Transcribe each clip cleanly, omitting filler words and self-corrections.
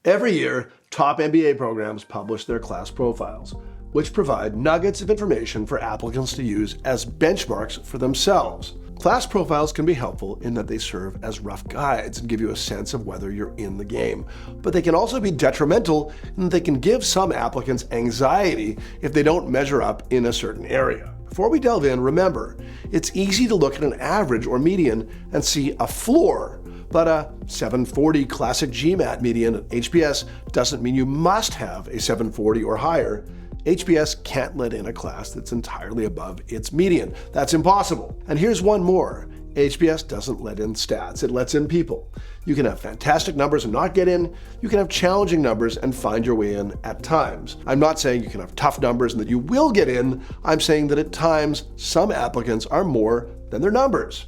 Every year, top MBA programs publish their class profiles, which provide nuggets of information for applicants to use as benchmarks for themselves. Class profiles can be helpful in that they serve as rough guides and give you a sense of whether you're in the game. But they can also be detrimental in that they can give some applicants anxiety if they don't measure up in a certain area. Before we delve in, remember, it's easy to look at an average or median and see a floor, but a 740 classic GMAT median at HBS doesn't mean you must have a 740 or higher. HBS can't let in a class that's entirely above its median. That's impossible. And here's one more. HBS doesn't let in stats, it lets in people. You can have fantastic numbers and not get in. You can have challenging numbers and find your way in at times. I'm not saying you can have tough numbers and that you will get in. I'm saying that at times, some applicants are more than their numbers.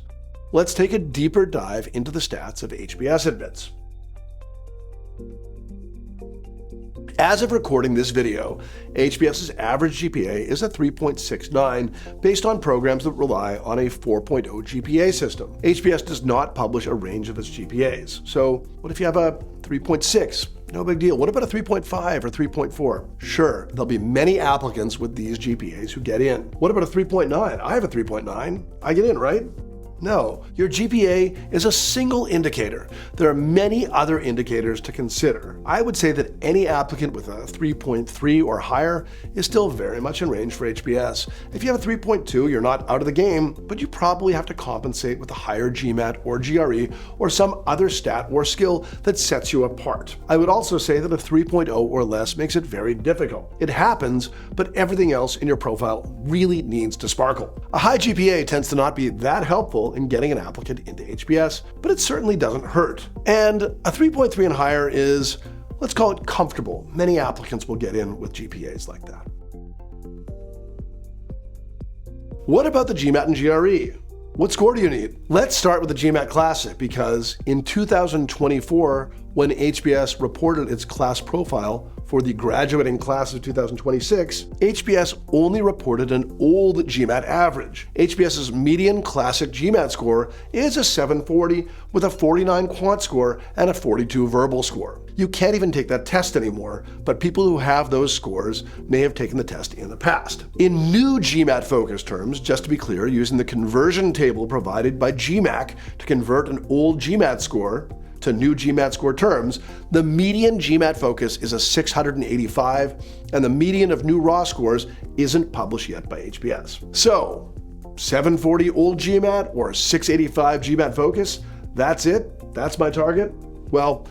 Let's take a deeper dive into the stats of HBS admits. As of recording this video, HBS's average GPA is a 3.69 based on programs that rely on a 4.0 GPA system. HBS does not publish a range of its GPAs. So what if you have a 3.6? No big deal. What about a 3.5 or 3.4? Sure, there'll be many applicants with these GPAs who get in. What about a 3.9? I have a 3.9. I get in, right? No, your GPA is a single indicator. There are many other indicators to consider. I would say that any applicant with a 3.3 or higher is still very much in range for HBS. If you have a 3.2, you're not out of the game, but you probably have to compensate with a higher GMAT or GRE or some other stat or skill that sets you apart. I would also say that a 3.0 or less makes it very difficult. It happens, but everything else in your profile really needs to sparkle. A high GPA tends to not be that helpful in getting an applicant into HBS, but it certainly doesn't hurt. And a 3.3 and higher is, let's call it comfortable. Many applicants will get in with GPAs like that. What about the GMAT and GRE? What score do you need? Let's start with the GMAT Classic because in 2024, when HBS reported its class profile for the graduating class of 2026, HBS only reported an old GMAT average. HBS's median classic GMAT score is a 740 with a 49 quant score and a 42 verbal score. You can't even take that test anymore, but people who have those scores may have taken the test in the past. In new GMAT focus terms, just to be clear, using the conversion table provided by GMAC to convert an old GMAT score to new GMAT score terms, the median GMAT focus is a 685, and the median of new raw scores isn't published yet by HBS. So, 740 old GMAT or 685 GMAT focus, that's it? That's my target? Well,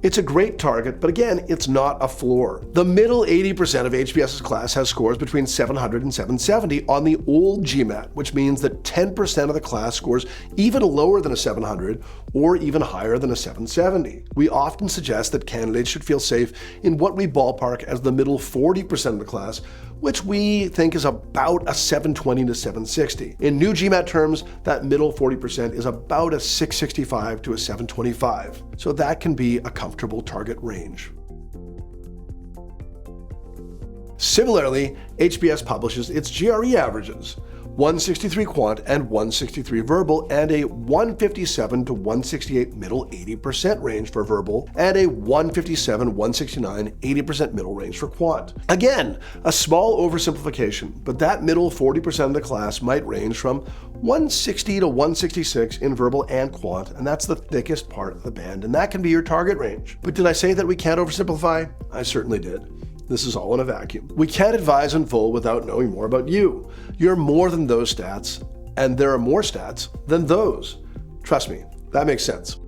it's a great target, but again, it's not a floor. The middle 80% of HBS's class has scores between 700 and 770 on the old GMAT, which means that 10% of the class scores even lower than a 700 or even higher than a 770. We often suggest that candidates should feel safe in what we ballpark as the middle 40% of the class, which we think is about a 720 to 760. In new GMAT terms, that middle 40% is about a 665 to a 725. So that can be a comfortable target range. Similarly, HBS publishes its GRE averages, 163 quant and 163 verbal, and a 157 to 168 middle 80% range for verbal, and a 157, 169, 80% middle range for quant. Again, a small oversimplification, but that middle 40% of the class might range from 160 to 166 in verbal and quant, and that's the thickest part of the band, and that can be your target range. But did I say that we can't oversimplify? I certainly did. This is all in a vacuum. We can't advise in full without knowing more about you. You're more than those stats, and there are more stats than those. Trust me, that makes sense.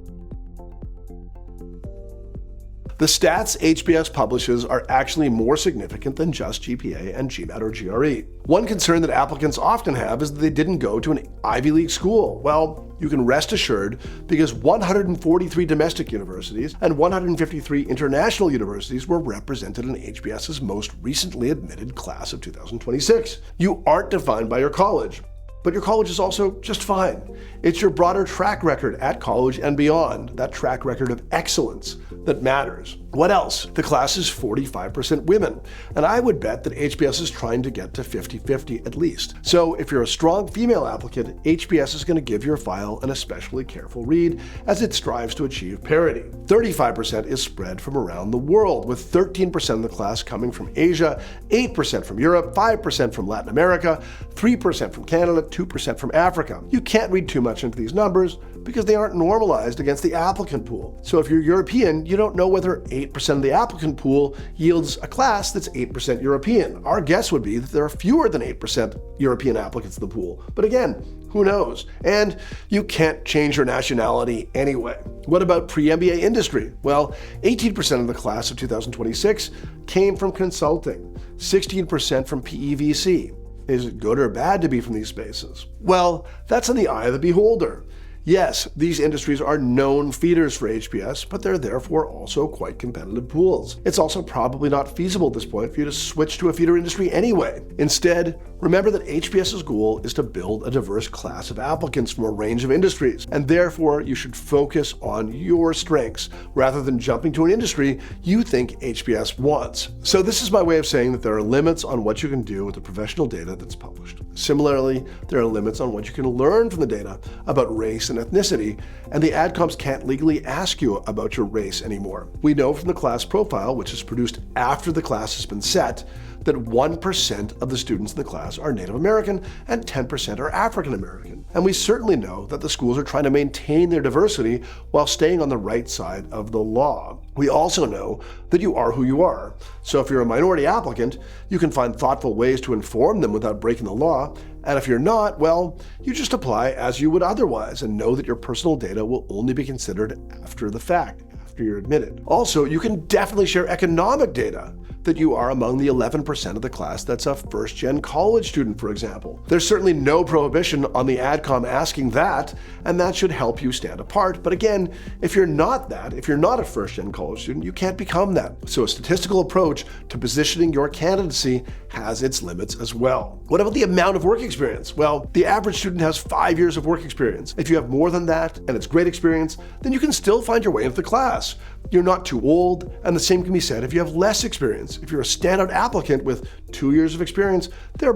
The stats HBS publishes are actually more significant than just GPA and GMAT or GRE. One concern that applicants often have is that they didn't go to an Ivy League school. Well, you can rest assured because 143 domestic universities and 153 international universities were represented in HBS's most recently admitted class of 2026. You aren't defined by your college. But your college is also just fine. It's your broader track record at college and beyond, that track record of excellence, that matters. What else? The class is 45% women, and I would bet that HBS is trying to get to 50-50 at least. So if you're a strong female applicant, HBS is going to give your file an especially careful read as it strives to achieve parity. 35% is spread from around the world, with 13% of the class coming from Asia, 8% from Europe, 5% from Latin America, 3% from Canada, 2% from Africa. You can't read too much into these numbers because they aren't normalized against the applicant pool. So if you're European, you don't know whether 8% of the applicant pool yields a class that's 8% European. Our guess would be that there are fewer than 8% European applicants in the pool. But again, who knows? And you can't change your nationality anyway. What about pre-MBA industry? Well, 18% of the class of 2026 came from consulting, 16% from PEVC. Is it good or bad to be from these spaces? Well, that's in the eye of the beholder. Yes, these industries are known feeders for HBS, but they're therefore also quite competitive pools. It's also probably not feasible at this point for you to switch to a feeder industry anyway. Instead, remember that HBS's goal is to build a diverse class of applicants from a range of industries, and therefore you should focus on your strengths rather than jumping to an industry you think HBS wants. So this is my way of saying that there are limits on what you can do with the professional data that's published. Similarly, there are limits on what you can learn from the data about race and ethnicity, and the AdComs can't legally ask you about your race anymore. We know from the class profile, which is produced after the class has been set, that 1% of the students in the class are Native American and 10% are African American. And we certainly know that the schools are trying to maintain their diversity while staying on the right side of the law. We also know that you are who you are. So if you're a minority applicant, you can find thoughtful ways to inform them without breaking the law. And if you're not, well, you just apply as you would otherwise and know that your personal data will only be considered after the fact, after you're admitted. Also, you can definitely share economic data that you are among the 11% of the class that's a first-gen college student, for example. There's certainly no prohibition on the AdCom asking that, and that should help you stand apart. But again, if you're not that, if you're not a first-gen college student, you can't become that. So a statistical approach to positioning your candidacy has its limits as well. What about the amount of work experience? Well, the average student has 5 years of work experience. If you have more than that, and it's great experience, then you can still find your way into the class. You're not too old, and the same can be said if you have less experience. If you're a standout applicant with 2 years of experience, there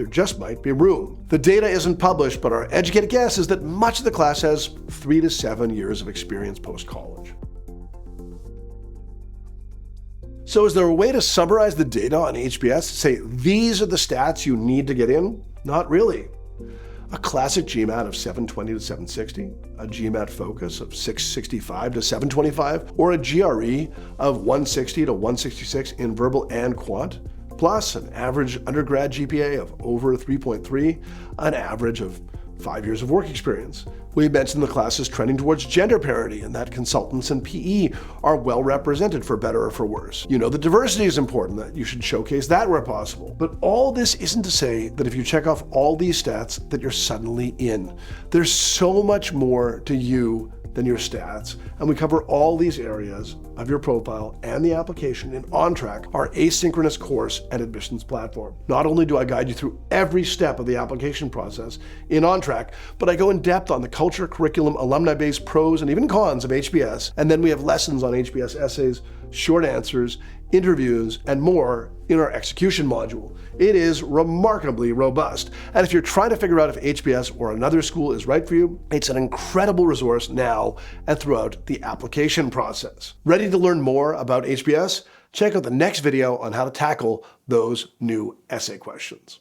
just might be room. The data isn't published, but our educated guess is that much of the class has 3 to 7 years of experience post-college. So is there a way to summarize the data on HBS to say these are the stats you need to get in? Not really. A classic GMAT of 720 to 760, a GMAT focus of 665 to 725, or a GRE of 160 to 166 in verbal and quant, plus an average undergrad GPA of over 3.3, an average of 5 years of work experience. We mentioned the class is trending towards gender parity and that consultants and PE are well represented for better or for worse. You know that diversity is important, that you should showcase that where possible. But all this isn't to say that if you check off all these stats that you're suddenly in. There's so much more to you than your stats, and we cover all these areas of your profile and the application in OnTrack, our asynchronous course and admissions platform. Not only do I guide you through every step of the application process in OnTrack, but I go in depth on the culture, curriculum, alumni-based pros, and even cons of HBS, and then we have lessons on HBS essays, short answers, interviews, and more in our execution module. It is remarkably robust. And if you're trying to figure out if HBS or another school is right for you, it's an incredible resource now and throughout the application process. Ready to learn more about HBS? Check out the next video on how to tackle those new essay questions.